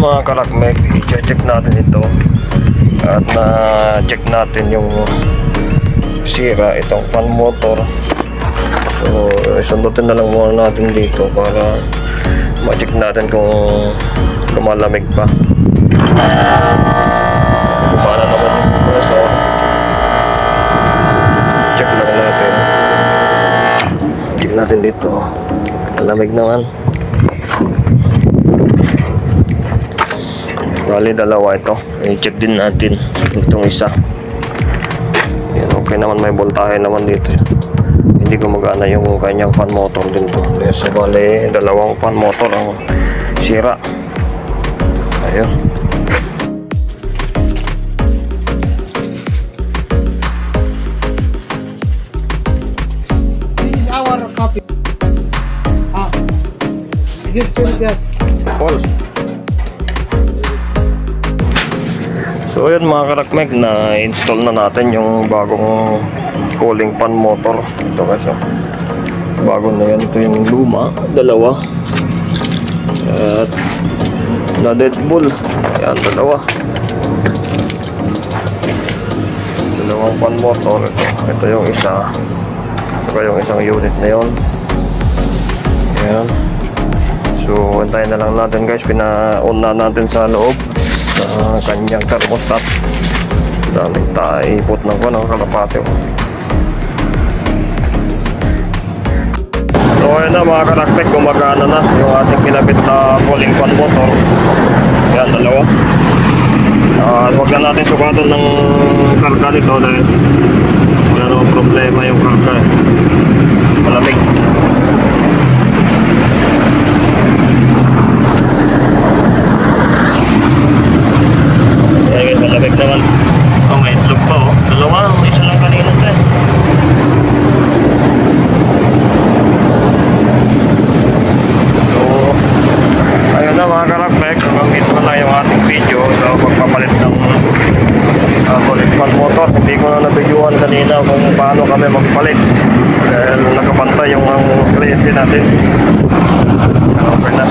mga karakmek, i-check natin ito at na-check natin yung sira itong fan motor. So sundutin na lang muna natin dito para ma-check natin kung lumalamig pa. Gumana naman yung compressor. Check lang natin. Check natin dito. Malamig naman. Bali dalawa ito. I-check din natin itong isa. Yan, okay naman, may voltahe naman dito. Hindi gumagana yung kanyang fan motor din to. So bali dalawang fan motor ang sira. Ayun. This is our copy. Give full gas. Pulse. So yun mga karakmek, na-install na natin yung bagong cooling fan motor. Ito kasi bago na yan. Ito yung luma, dalawa. At na Deadpool, yan dalawa. Dalawang fan motor. Ito yung isa, saka yung isang unit na yun. Yan. So antayin na lang natin guys, pina-on na natin sa loob sa kanyang thermostat. Daming taipot ng kalapate. So ayun na mga karakmek, gumagana na yung ating kinabit na cooling fan motor. Yan, dalawa. Huwag na natin sukatan ng karga nito dahil wala namang problema yung karga. Malamig. Ayan, malamig naman. Oh, may itlog pa oh. Dalawa, may isa lang kanina tayo. Ayun na mga karakmek, hanggang dito na lang yung ating video sa pagpapalit ng cooling fan motor. Hindi ko na nabidyuhan kanina kung paano kami magpalit dahil nakapantay yung kliyente natin. Okay na.